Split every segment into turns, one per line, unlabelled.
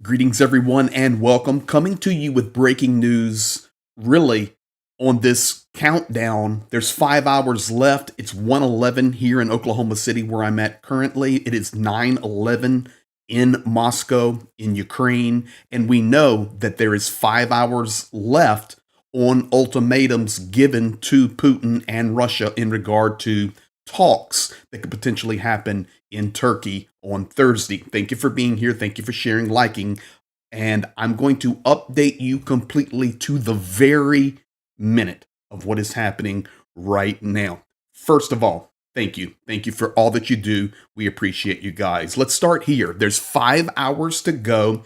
Greetings, everyone, and welcome. Coming to you with breaking news, really, on this countdown. There's 5 hours left. It's 1:11 here in Oklahoma City, where I'm at currently. It is 9:11 in Moscow, in Ukraine, and we know that there is 5 hours left on ultimatums given to Putin and Russia in regard to talks that could potentially happen in Turkey on Thursday. Thank you for being here. Thank you for sharing, liking. And I'm going to update you completely to the very minute of what is happening right now. First of all, thank you. Thank you for all that you do. We appreciate you guys. Let's start here. There's 5 hours to go,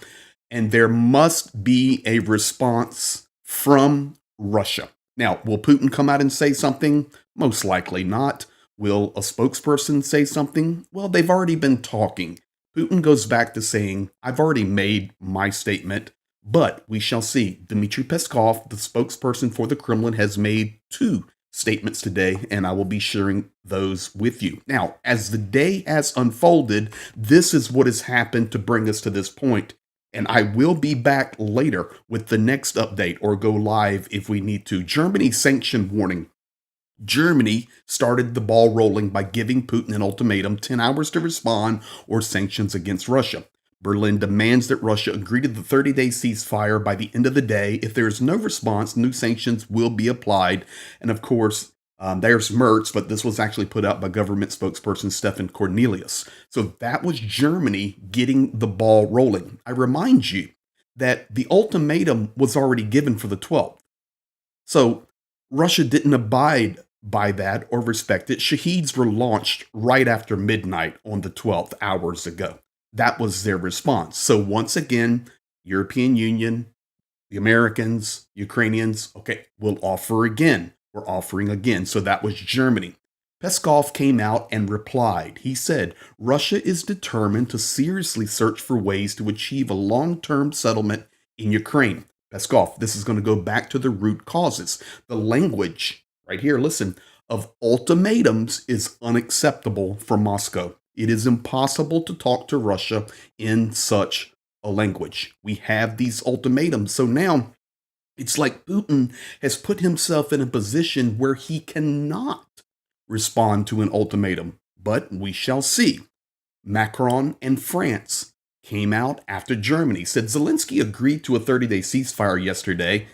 and there must be a response from Russia. Now, will Putin come out and say something? Most likely not. Will a spokesperson say something? Well, they've already been talking. Putin goes back to saying, I've already made my statement, but we shall see. Dmitry Peskov, the spokesperson for the Kremlin, has made two statements today, and I will be sharing those with you. Now, as the day has unfolded, this is what has happened to bring us to this point. And I will be back later with the next update or go live if we need to. Germany's sanction warning. Germany started the ball rolling by giving Putin an ultimatum, 10 hours to respond, or sanctions against Russia. Berlin demands that Russia agree to the 30-day ceasefire by the end of the day. If there is no response, new sanctions will be applied. And of course, there's Merz, but this was actually put out by government spokesperson Stefan Cornelius. So that was Germany getting the ball rolling. I remind you that the ultimatum was already given for the 12th. So Russia didn't abide by that or respect it. Shaheeds were launched right after midnight on the 12th, hours ago. That was their response. So once again, European Union, the Americans, Ukrainians, okay, we'll offer again. We're offering again. So that was Germany. Peskov came out and replied. He said, Russia is determined to seriously search for ways to achieve a long-term settlement in Ukraine. Peskov, this is going to go back to the root causes. The language, right here, listen, of ultimatums is unacceptable for Moscow. It is impossible to talk to Russia in such a language. We have these ultimatums. So now it's like Putin has put himself in a position where he cannot respond to an ultimatum, but we shall see. Macron and France came out after Germany, said Zelenskyy agreed to a 30-day ceasefire yesterday.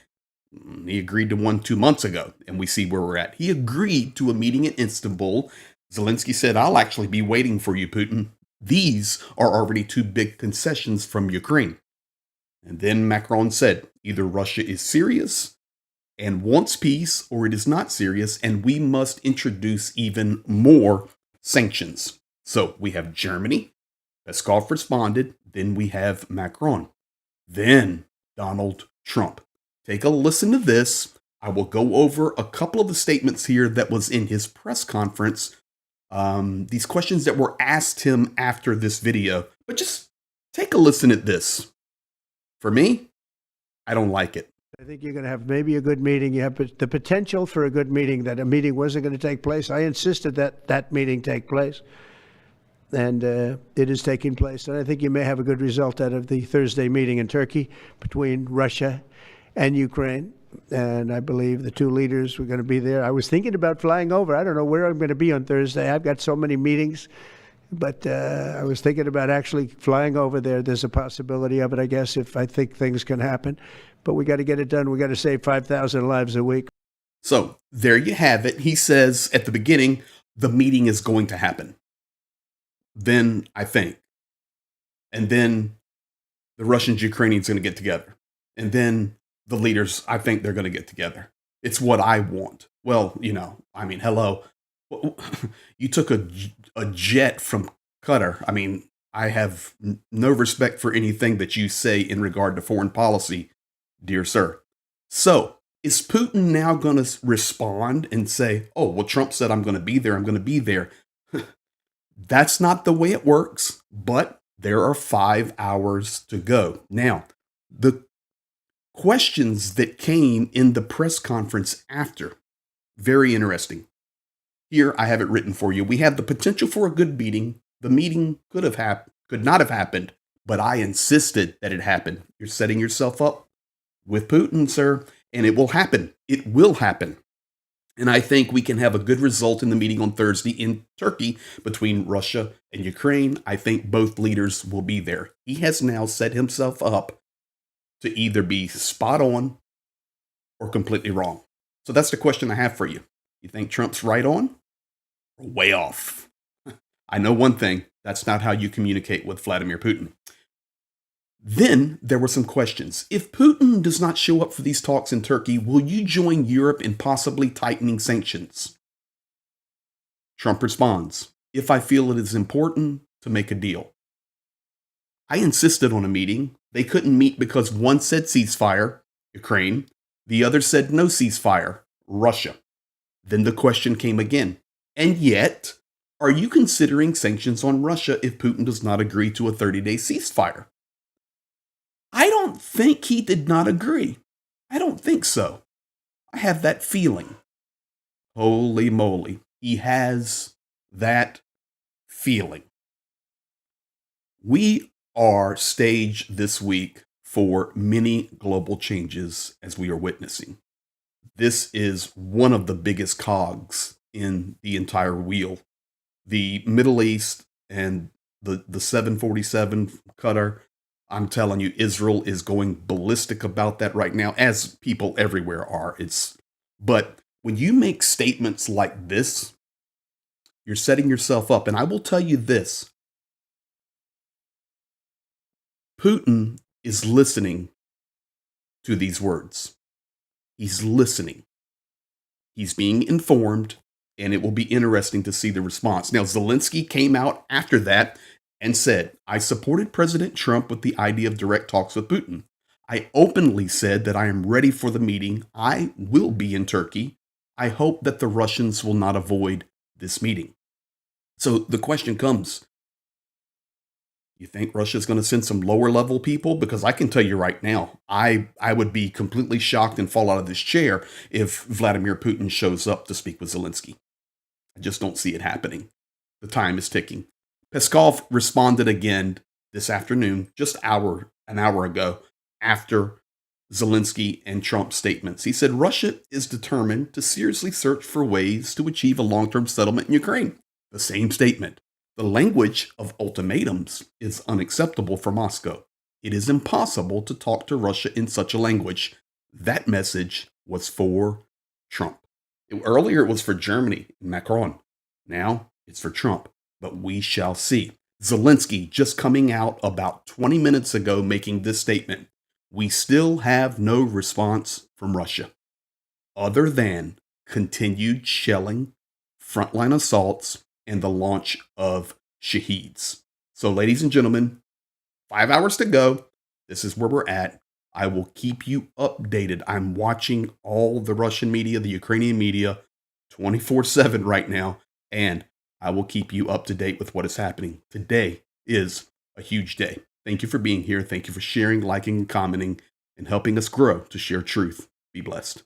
He agreed to one 2 months ago, and we see where we're at. He agreed to a meeting in Istanbul. Zelenskyy said, I'll actually be waiting for you, Putin. These are already two big concessions from Ukraine. And then Macron said, either Russia is serious and wants peace, or it is not serious, and we must introduce even more sanctions. So we have Germany. Peskov responded. Then we have Macron. Then Donald Trump. Take a listen to this. I will go over a couple of the statements here that was in his press conference. These questions that were asked him after this video. But just take a listen at this. For me, I don't like it.
I think you're going to have maybe a good meeting. You have the potential for a good meeting, that a meeting wasn't going to take place. I insisted that that meeting take place, and it is taking place. And I think you may have a good result out of the Thursday meeting in Turkey between Russia and Ukraine. And I believe the two leaders were going to be there. I was thinking about flying over. I don't know where I'm going to be on Thursday. I've got so many meetings. But I was thinking about actually flying over there. There's a possibility of it, I guess, if I think things can happen. But we got to get it done. We got to save 5,000 lives a week.
So there you have it. He says at the beginning, the meeting is going to happen. Then I think. And then the Russians, Ukrainians are going to get together. And then the leaders, I think they're going to get together. It's what I want. Well, hello. You took a jet from Qatar. I mean, I have no respect for anything that you say in regard to foreign policy, dear sir. So, is Putin now going to respond and say, oh, well, Trump said I'm going to be there, I'm going to be there? That's not the way it works, but there are 5 hours to go. Now, the questions that came in the press conference after, very interesting. Here, I have it written for you. We have the potential for a good meeting. The meeting could not have happened, but I insisted that it happen. You're setting yourself up with Putin, sir, and it will happen. It will happen. And I think we can have a good result in the meeting on Thursday in Turkey between Russia and Ukraine. I think both leaders will be there. He has now set himself up to either be spot on or completely wrong. So that's the question I have for you. You think Trump's right on or way off? I know one thing. That's not how you communicate with Vladimir Putin. Then there were some questions. If Putin does not show up for these talks in Turkey, will you join Europe in possibly tightening sanctions? Trump responds, if I feel it is important to make a deal. I insisted on a meeting. They couldn't meet because one said ceasefire, Ukraine. The other said no ceasefire, Russia. Then the question came again. And yet, are you considering sanctions on Russia if Putin does not agree to a 30-day ceasefire? I don't think he did not agree. I don't think so. I have that feeling. Holy moly. He has that feeling. We are staged this week for many global changes as we are witnessing. This is one of the biggest cogs in the entire wheel. The Middle East and the 747 Qatar, I'm telling you, Israel is going ballistic about that right now, as people everywhere are. But when you make statements like this, you're setting yourself up. And I will tell you this. Putin is listening to these words. He's listening. He's being informed, and it will be interesting to see the response. Now, Zelenskyy came out after that and said, I supported President Trump with the idea of direct talks with Putin. I openly said that I am ready for the meeting. I will be in Turkey. I hope that the Russians will not avoid this meeting. So the question comes, you think Russia's going to send some lower level people? Because I can tell you right now, I would be completely shocked and fall out of this chair if Vladimir Putin shows up to speak with Zelenskyy. I just don't see it happening. The time is ticking. Peskov responded again this afternoon, just an hour ago, after Zelenskyy and Trump's statements. He said Russia is determined to seriously search for ways to achieve a long-term settlement in Ukraine. The same statement. The language of ultimatums is unacceptable for Moscow. It is impossible to talk to Russia in such a language. That message was for Trump. Earlier it was for Germany, Macron. Now it's for Trump. But we shall see. Zelenskyy just coming out about 20 minutes ago making this statement. We still have no response from Russia other than continued shelling, frontline assaults, and the launch of shaheeds. So, ladies and gentlemen, 5 hours to go. This is where we're at. I will keep you updated. I'm watching all the Russian media, the Ukrainian media, 24/7 right now, and I will keep you up to date with what is happening. Today is a huge day. Thank you for being here. Thank you for sharing, liking, and commenting, and helping us grow to share truth. Be blessed.